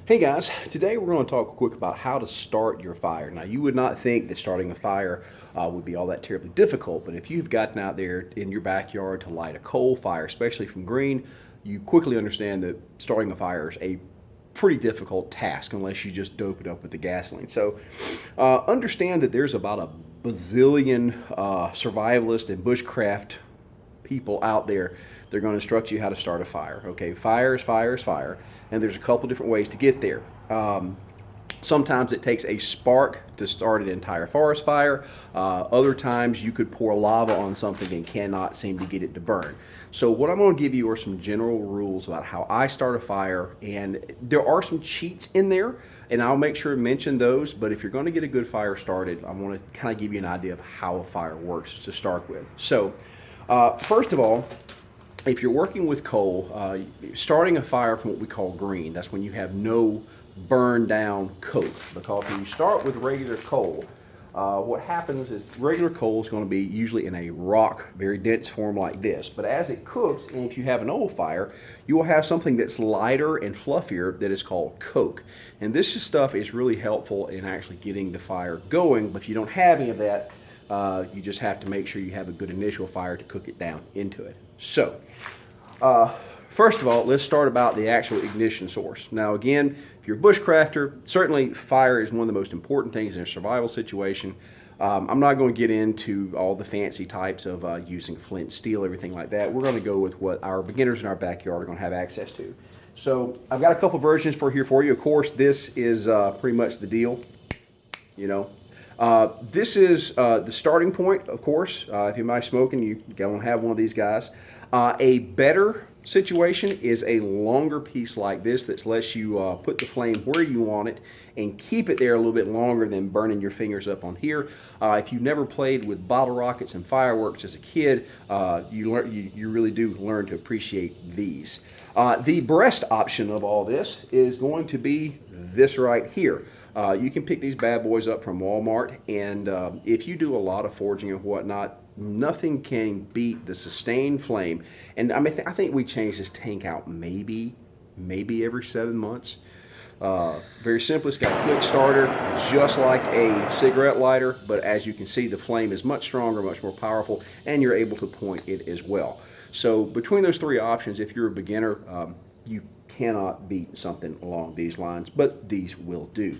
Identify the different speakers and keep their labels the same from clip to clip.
Speaker 1: Hey guys, today we're going to talk quick about how to start your fire. Now you would not think that starting a fire would be all that terribly difficult, but if you've gotten out there in your backyard to light a coal fire, especially from green, you quickly understand that starting a fire is a pretty difficult task unless you just dope it up with the gasoline. So understand that there's about a bazillion survivalist and bushcraft people out there. They're going to instruct you how to start a fire. Okay, fire is fire is fire, and there's a couple different ways to get there. Sometimes it takes a spark to start an entire forest fire. Other times you could pour lava on something and cannot seem to get it to burn. So what I'm going to give you are some general rules about how I start a fire, and there are some cheats in there, and I'll make sure to mention those. But if you're going to get a good fire started, I want to kind of give you an idea of how a fire works to start with. So first of all, if you're working with coal, starting a fire from what we call green, that's when you have no burned down coke. Because when you start with regular coal, what happens is regular coal is going to be usually in a rock, very dense form like this. But as it cooks, and if you have an old fire, you will have something that's lighter and fluffier that is called coke. And this stuff is really helpful in actually getting the fire going. But if you don't have any of that, you just have to make sure you have a good initial fire to cook it down into it. So, first of all, let's start about the actual ignition source. Now again, if you're a bushcrafter, certainly fire is one of the most important things in a survival situation. I'm not going to get into all the fancy types of using flint, steel, everything like that. We're going to go with what our beginners in our backyard are going to have access to. So I've got a couple versions here for you. Of course, this is pretty much the deal, you know. This is the starting point, of course. If you're smoking, you're going to have one of these guys. A better situation is a longer piece like this that lets you put the flame where you want it and keep it there a little bit longer than burning your fingers up on here. If you've never played with bottle rockets and fireworks as a kid, you really do learn to appreciate these. The breast option of all this is going to be this right here. You can pick these bad boys up from Walmart, and if you do a lot of foraging and whatnot, nothing can beat the sustained flame. And I mean, I think we change this tank out maybe every 7 months. Very simple. It's got a quick starter, just like a cigarette lighter, but as you can see, the flame is much stronger, much more powerful, and you're able to point it as well. So between those three options, if you're a beginner, you cannot beat something along these lines, but these will do.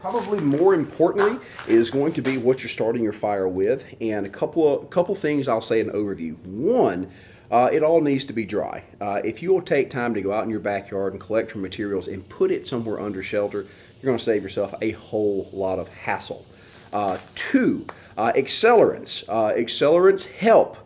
Speaker 1: Probably more importantly is going to be what you're starting your fire with, and a couple things I'll say in overview. One, it all needs to be dry. If you will take time to go out in your backyard and collect your materials and put it somewhere under shelter, you're going to save yourself a whole lot of hassle. Two, accelerants. Accelerants help.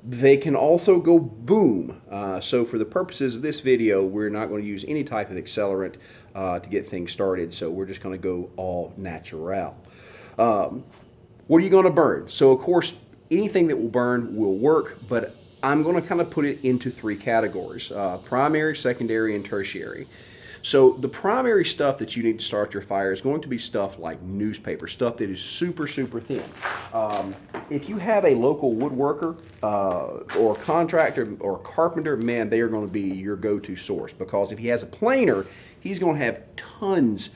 Speaker 1: They can also go boom. So for the purposes of this video, we're not going to use any type of accelerant to get things started. So we're just going to go all natural. What are you going to burn? So of course, anything that will burn will work, but I'm going to kind of put it into three categories: primary, secondary, and tertiary. So the primary stuff that you need to start your fire is going to be stuff like newspaper, stuff that is super, super thin. If you have a local woodworker or contractor or carpenter, man, they are going to be your go-to source, because if he has a planer, he's going to have tons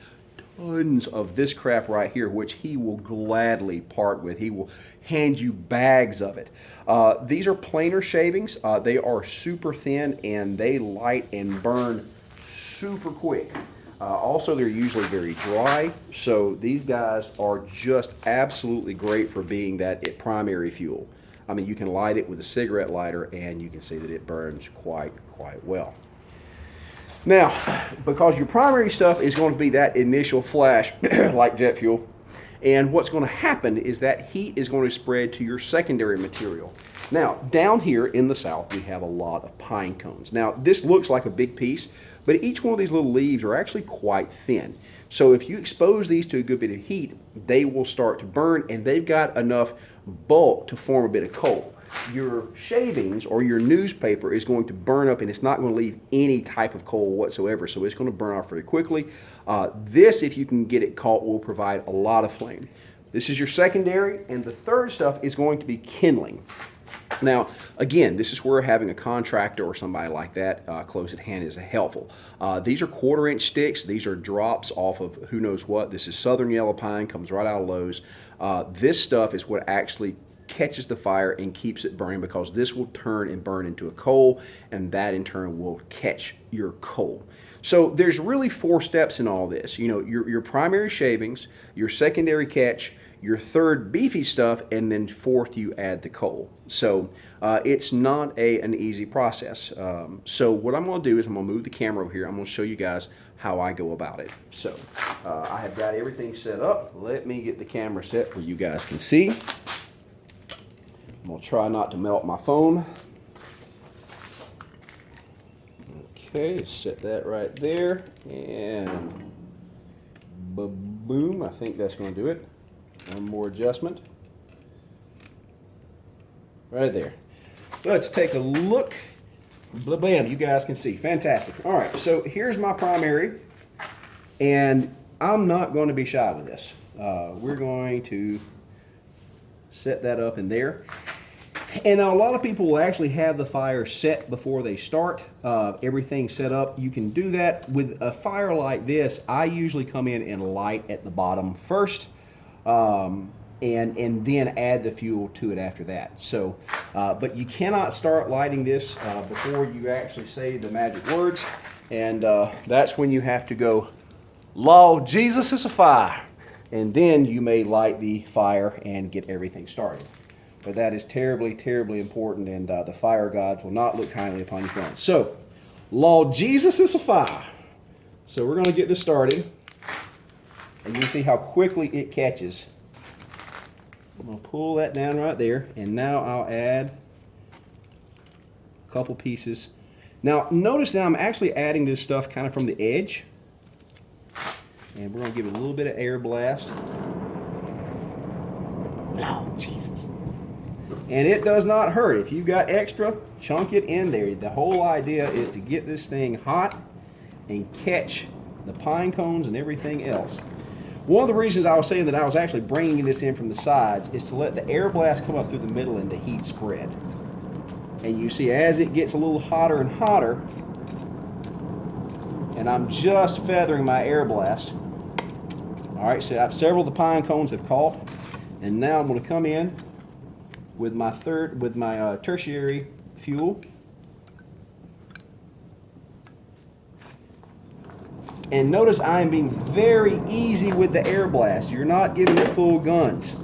Speaker 1: of this crap right here, which he will gladly part with. He will hand you bags of it. These are planer shavings. They are super thin, and they light and burn super quick. Also, they're usually very dry, so these guys are just absolutely great for being that primary fuel. I mean, you can light it with a cigarette lighter, and you can see that it burns quite well. Now, because your primary stuff is going to be that initial flash, like jet fuel, and what's going to happen is that heat is going to spread to your secondary material. Now, down here in the south, we have a lot of pine cones. Now, this looks like a big piece, but each one of these little leaves are actually quite thin. So if you expose these to a good bit of heat, they will start to burn, and they've got enough bulk to form a bit of coal. Your shavings or your newspaper is going to burn up, and it's not going to leave any type of coal whatsoever, so it's going to burn off very quickly. This, if you can get it caught, will provide a lot of flame. This is your secondary, and the third stuff is going to be kindling. Now, again, this is where having a contractor or somebody like that close at hand is helpful. These are 1/4 inch sticks. These are drops off of who knows what. This is Southern Yellow Pine, comes right out of Lowe's. This stuff is what actually catches the fire and keeps it burning, because this will turn and burn into a coal, and that in turn will catch your coal. So there's really 4 steps in all this. You know, your primary shavings, your secondary catch, your third beefy stuff, and then fourth you add the coal. So it's not an easy process. So what I'm going to do is I'm going to move the camera over here. I'm going to show you guys how I go about it. So I have got everything set up. Let me get the camera set where you guys can see. I'm going to try not to melt my phone. Okay, set that right there, and boom, I think that's going to do it. One more adjustment. Right there. Let's take a look. Bam, you guys can see. Fantastic. All right, so here's my primary, and I'm not going to be shy with this. We're going to set that up in there. And a lot of people will actually have the fire set before they start. Everything set up. You can do that. With a fire like this, I usually come in and light at the bottom first, and then add the fuel to it after that. So, but you cannot start lighting this before you actually say the magic words, and that's when you have to go, "Lord Jesus is a fire," and then you may light the fire and get everything started. But that is terribly, terribly important, and the fire gods will not look kindly upon you. So, Lord Jesus is a fire. So we're going to get this started, and you can see how quickly it catches. I'm going to pull that down right there, and now I'll add a couple pieces. Now, notice that I'm actually adding this stuff kind of from the edge, and we're going to give it a little bit of air blast. Lord Jesus. And it does not hurt. If you've got extra, chunk it in there. The whole idea is to get this thing hot and catch the pine cones and everything else. One of the reasons I was saying that I was actually bringing this in from the sides is to let the air blast come up through the middle and the heat spread. And you see, as it gets a little hotter and hotter, and I'm just feathering my air blast. All right, so several of the pine cones have caught, and now I'm going to come in with my tertiary fuel, and notice I am being very easy with the air blast. You're not giving it full guns.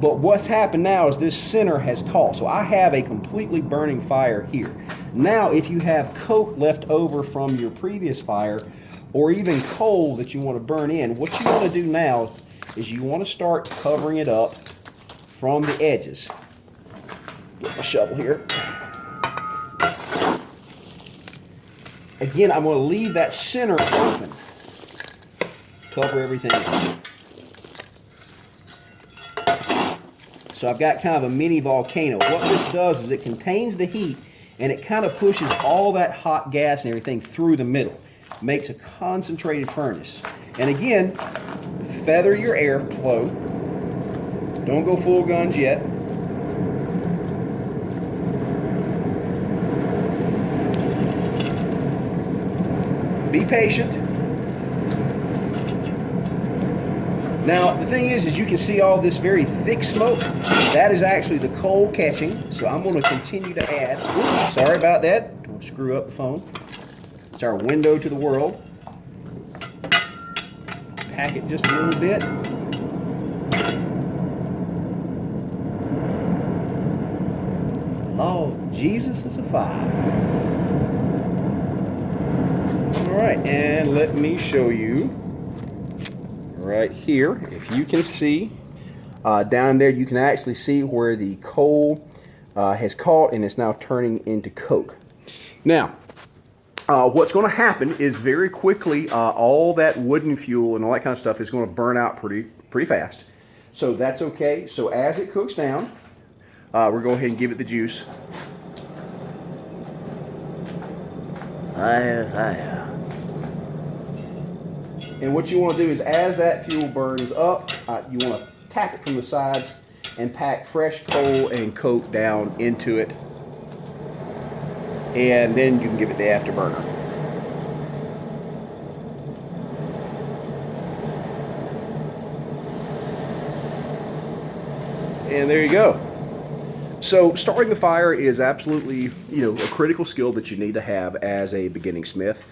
Speaker 1: But what's happened now is this center has caught, so I have a completely burning fire here. Now, if you have coke left over from your previous fire, or even coal that you want to burn in, what you want to do now is you want to start covering it up from the edges. Get my shovel here. Again, I'm going to leave that center open. Cover everything up. So I've got kind of a mini volcano. What this does is it contains the heat, and it kind of pushes all that hot gas and everything through the middle. Makes a concentrated furnace. And again, feather your airflow. Don't go full guns yet. Be patient. Now, the thing is you can see all this very thick smoke. That is actually the coal catching. So I'm going to continue to add. Oops, sorry about that. Don't screw up the phone. It's our window to the world. Pack it just a little bit. Lord Jesus is a fire. All right, and let me show you right here. If you can see down there, you can actually see where the coal has caught and is now turning into coke. Now, what's going to happen is very quickly all that wooden fuel and all that kind of stuff is going to burn out pretty fast. So that's okay. So as it cooks down, we're going to go ahead and give it the juice. And what you want to do is as that fuel burns up, you want to tap it from the sides and pack fresh coal and coke down into it, and then you can give it the afterburner. And there you go. So starting a fire is absolutely, a critical skill that you need to have as a beginning smith.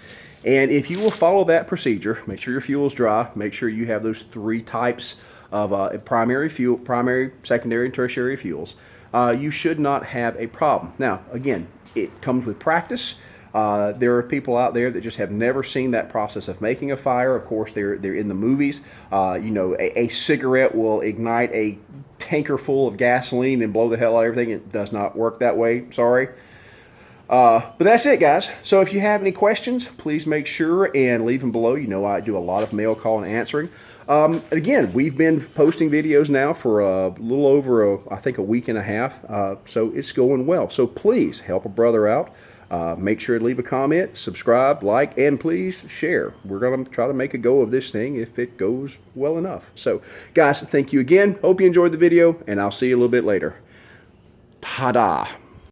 Speaker 1: And if you will follow that procedure, make sure your fuel is dry, make sure you have those 3 types of primary fuel, primary, secondary, and tertiary fuels, you should not have a problem. Now, again, it comes with practice. There are people out there that just have never seen that process of making a fire. Of course, they're in the movies. A cigarette will ignite a tanker full of gasoline and blow the hell out of everything. It does not work that way. Sorry. But that's it, guys. So if you have any questions, please make sure and leave them below. I do a lot of mail call and answering. Again, we've been posting videos now for a little over, I think, a week and a half. So it's going well. So please help a brother out. Make sure to leave a comment, subscribe, like, and please share. We're going to try to make a go of this thing if it goes well enough. So, guys, thank you again. Hope you enjoyed the video, and I'll see you a little bit later. Ta-da!